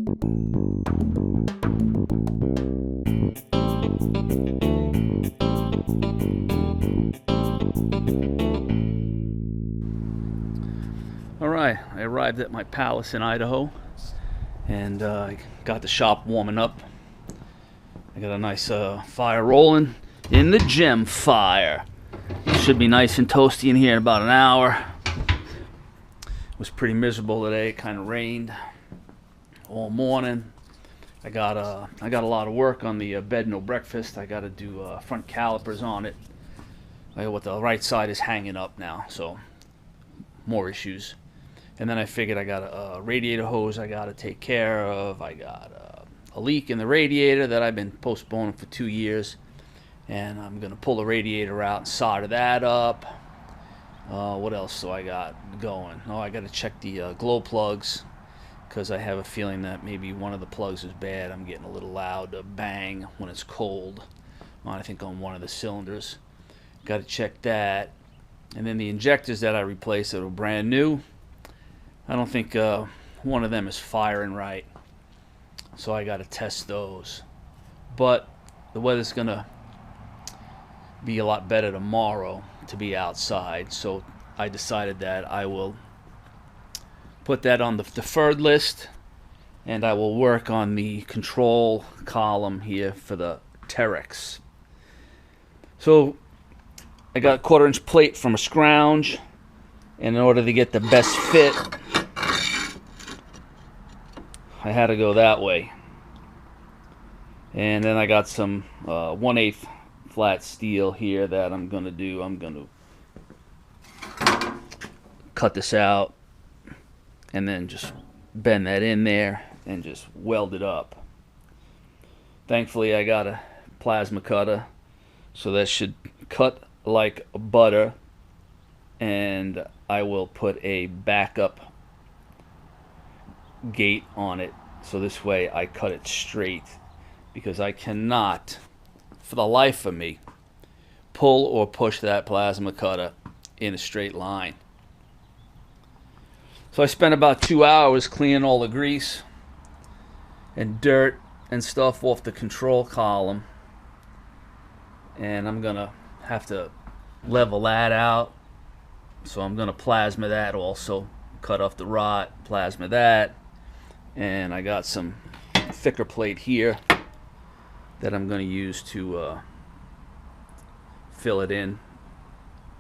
Alright, I arrived at my palace in Idaho, and I got the shop warming up. I got a nice fire rolling in the gem fire. Should be nice and toasty in here in about an hour. It was pretty miserable today. It kind of rained all morning. I got a lot of work on the bed no breakfast. I got to do front calipers on it. What the right side is hanging up now, so more issues. And then I figured I got a radiator hose I got to take care of. I got a leak in the radiator that I've been postponing for 2 years, and I'm gonna pull the radiator out and solder that up. What else do I got going? Oh, I got to check the glow plugs, because I have a feeling that maybe one of the plugs is bad. I'm getting a little loud bang when it's cold. I think on one of the cylinders. Got to check that. And then the injectors that I replaced that were brand new, I don't think one of them is firing right, so I got to test those. But the weather's gonna be a lot better tomorrow to be outside, so I decided that I will put that on the deferred list, and I will work on the control column here for the Terex. So I got a 1/4-inch plate from a scrounge, and in order to get the best fit, I had to go that way. And then I got some 1/8 flat steel here that I'm gonna do. I'm gonna cut this out and then just bend that in there and just weld it up. Thankfully I got a plasma cutter, so that should cut like butter, and I will put a backup gate on it, so this way I cut it straight, because I cannot for the life of me pull or push that plasma cutter in a straight line. So I spent about 2 hours cleaning all the grease and dirt and stuff off the control column, and I'm gonna have to level that out, so I'm gonna plasma that also, cut off the rot, plasma that. And I got some thicker plate here that I'm going to use to fill it in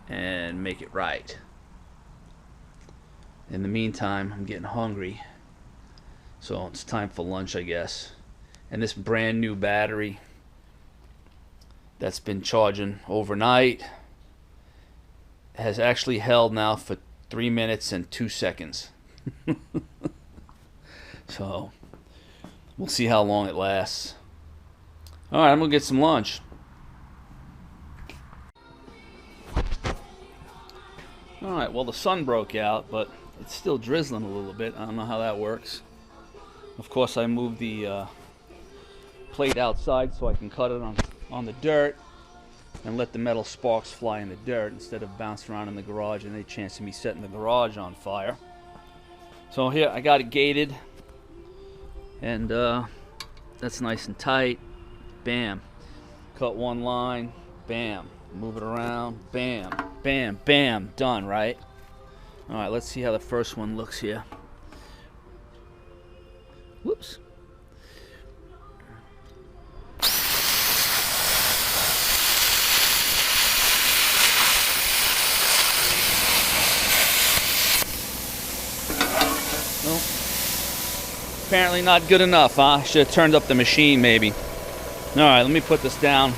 and make it right. In the meantime, I'm getting hungry, so it's time for lunch, I guess. And this brand new battery that's been charging overnight has actually held now for 3 minutes and 2 seconds. So we'll see how long it lasts. Alright, I'm gonna get some lunch. Alright, well, the sun broke out, but it's still drizzling a little bit. I don't know how that works. Of course, I moved the plate outside so I can cut it on the dirt and let the metal sparks fly in the dirt instead of bouncing around in the garage and any chance of me setting the garage on fire. So here I got it gated, and that's nice and tight. Bam. Cut one line. Bam. Move it around. Bam. Bam. Bam. Done, right? Alright, let's see how the first one looks here. Whoops. Well, apparently not good enough, huh? Should have turned up the machine, maybe. Alright, let me put this down.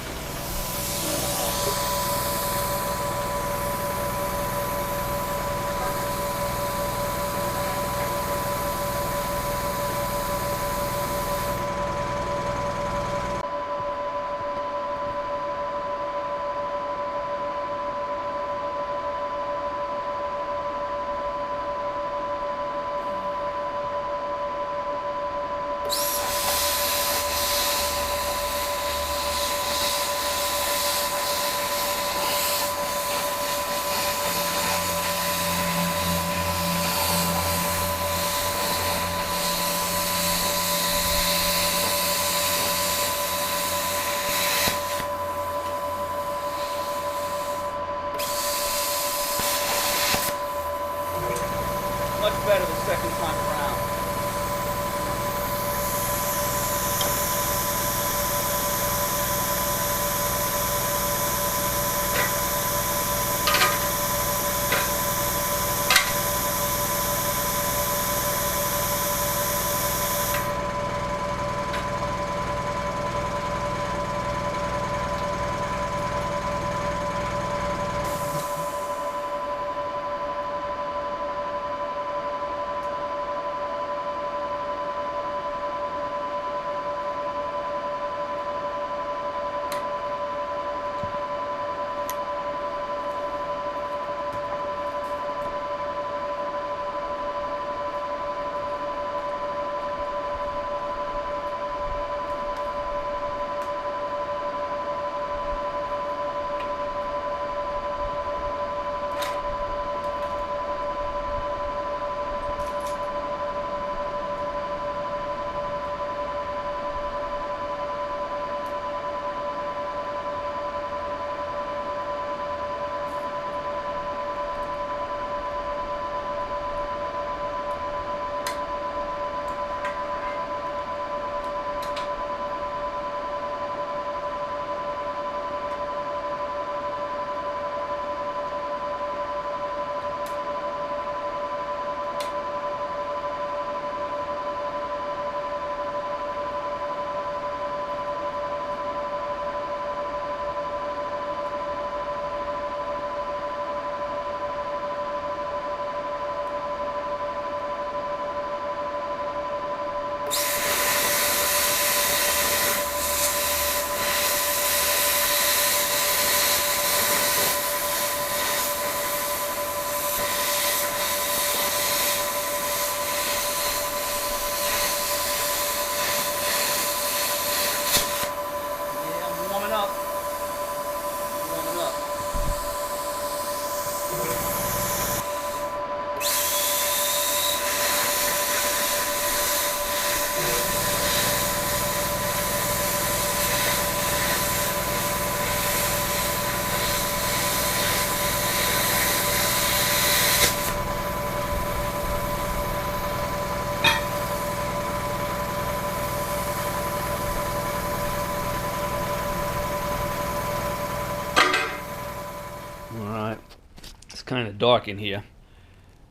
kind of dark in here.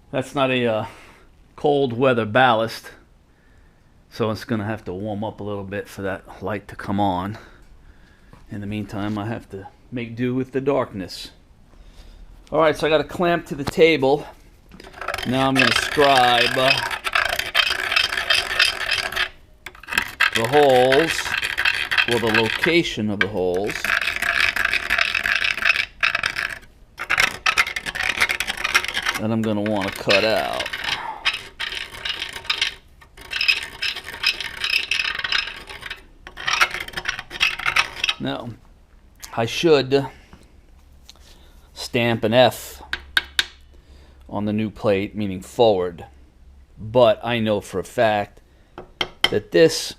That's not a cold weather ballast, so it's gonna have to warm up a little bit for that light to come on. In the meantime, I have to make do with the darkness. Alright, so I got a clamp to the table. Now I'm gonna scribe the holes, or the location of the holes. That I'm going to want to cut out. Now, I should stamp an F on the new plate, meaning forward, but I know for a fact that this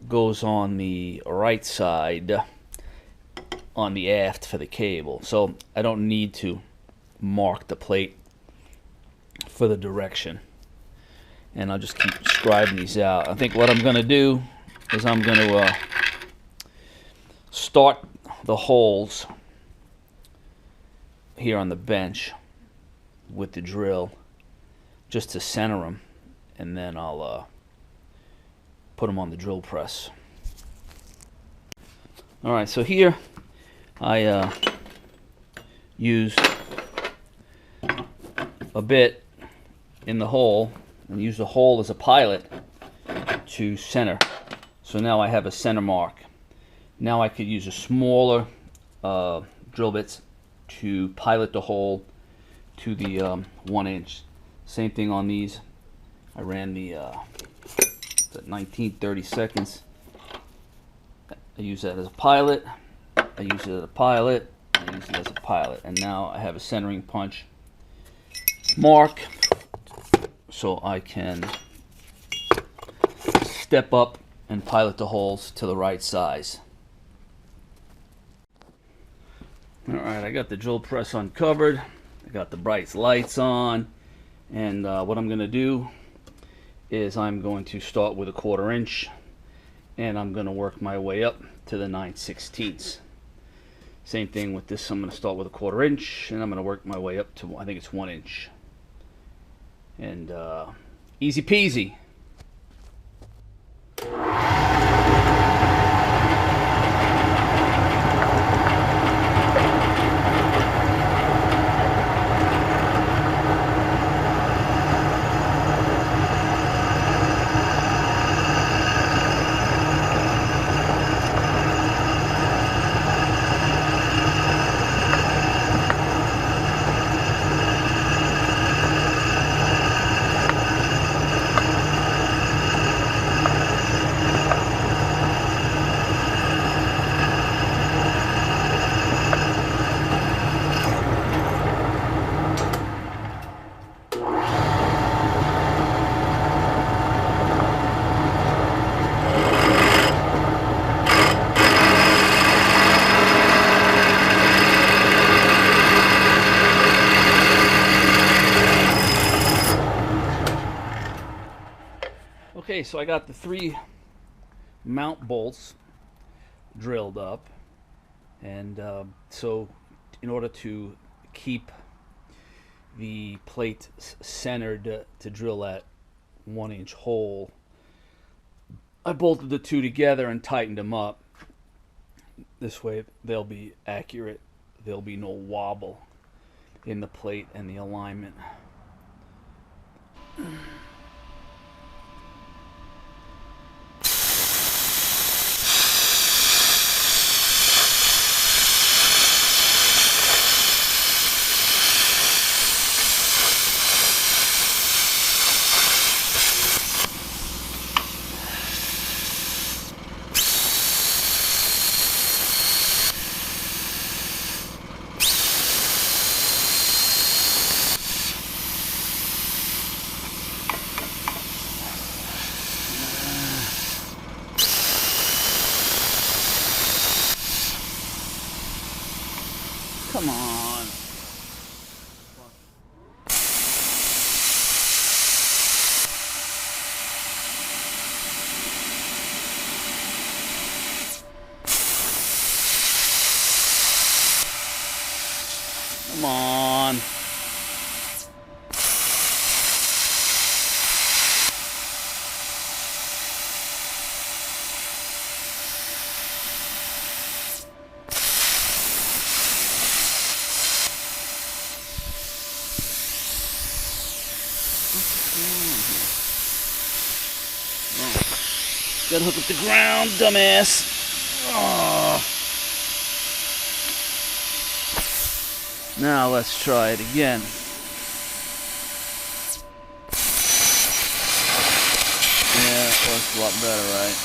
goes on the right side on the aft for the cable, so I don't need to mark the plate for the direction, and I'll just keep scribing these out. I think what I'm going to do is I'm going to start the holes here on the bench with the drill just to center them, and then I'll put them on the drill press. Alright, so here I used a bit in the hole and use the hole as a pilot to center. So now I have a center mark. Now I could use a smaller drill bits to pilot the hole to the 1 inch. Same thing on these. I ran the 19-30 seconds. I use that as a pilot. I use it as a pilot. I use it as a pilot. And now I have a centering punch mark, so I can step up and pilot the holes to the right size. Alright, I got the drill press uncovered. I got the bright lights on, and what I'm going to do is I'm going to start with a 1/4 inch, and I'm going to work my way up to the 9/16. Same thing with this. I'm going to start with a 1/4 inch, and I'm going to work my way up to, I think it's 1 inch. And easy peasy. Okay, so I got the 3 mount bolts drilled up, and so in order to keep the plate centered to drill that 1 inch hole, I bolted the 2 together and tightened them up. This way they'll be accurate. There'll be no wobble in the plate and the alignment. Come on. Come on. Gotta hook up the ground, dumbass. Oh. Now let's try it again. Yeah, that works a lot better, right?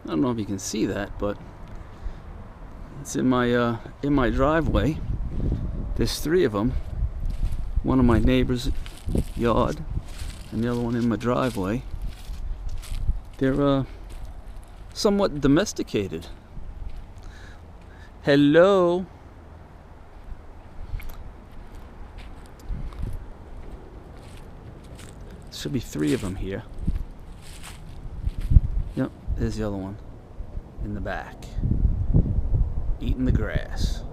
I don't know if you can see that, but it's in my driveway. There's 3 of them. One in my neighbor's yard, and the other one in my driveway. They're somewhat domesticated. Hello. Should be 3 of them here. Yep, there's the other one in the back, eating the grass.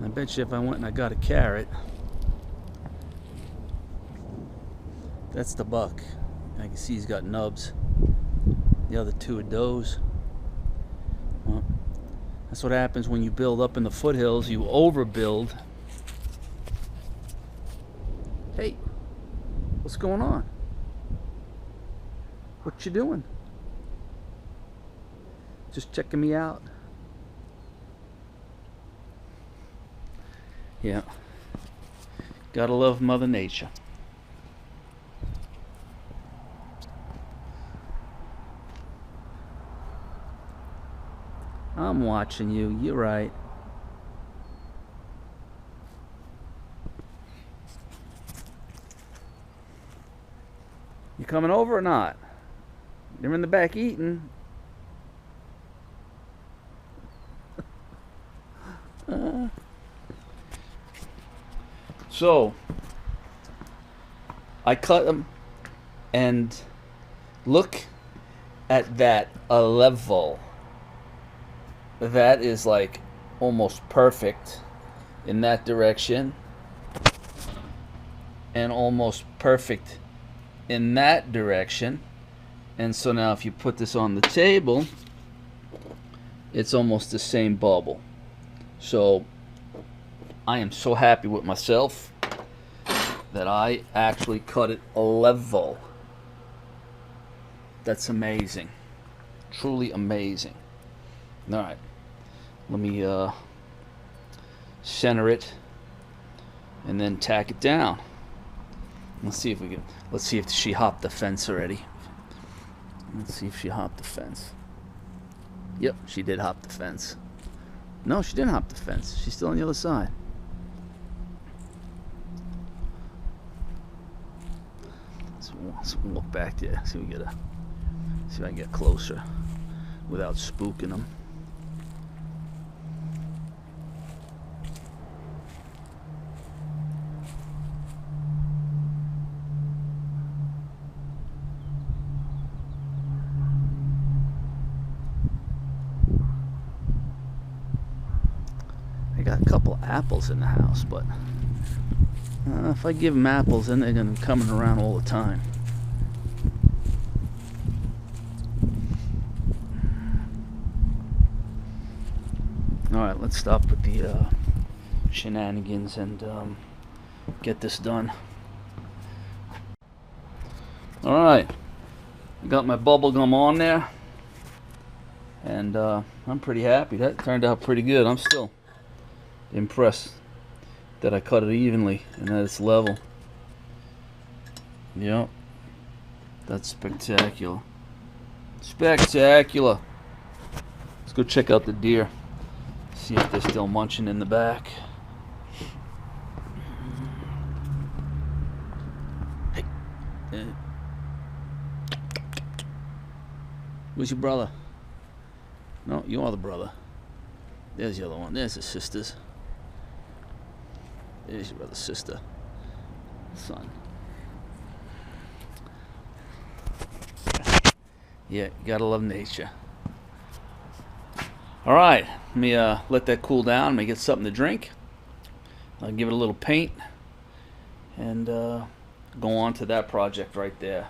I bet you if I went and I got a carrot, that's the buck. I can see he's got nubs. The other 2 are does. Well, that's what happens when you build up in the foothills. You overbuild. Hey, what's going on? What you doing? Just checking me out? Yeah. Gotta love Mother Nature. I'm watching you. You're right. You coming over or not? They're in the back eating. So I cut them, and look at that, a level. That is like almost perfect in that direction, and almost perfect in that direction. And so now if you put this on the table, it's almost the same bubble. So I am so happy with myself that I actually cut it level. That's amazing. Truly amazing. Alright, let me center it and then tack it down. Let's see if she hopped the fence already. Let's see if she hopped the fence. Yep, she did hop the fence. No, she didn't hop the fence. She's still on the other side. Let's walk back there. See if I can get closer without spooking them. I got a couple apples in the house, but if I give them apples, then they're going to be coming around all the time. Alright, let's stop with the shenanigans and get this done. Alright, I got my bubble gum on there, and I'm pretty happy. That turned out pretty good. I'm still impressed that I cut it evenly and that it's level. Yep, that's spectacular. Spectacular. Let's go check out the deer. See if they're still munching in the back. Hey. Where's your brother? No, you are the brother. There's the other one. There's the sisters. There's your brother's sister. Son. Yeah, you gotta love nature. Alright, let me let that cool down. Let me get something to drink. I'll give it a little paint. And go on to that project right there.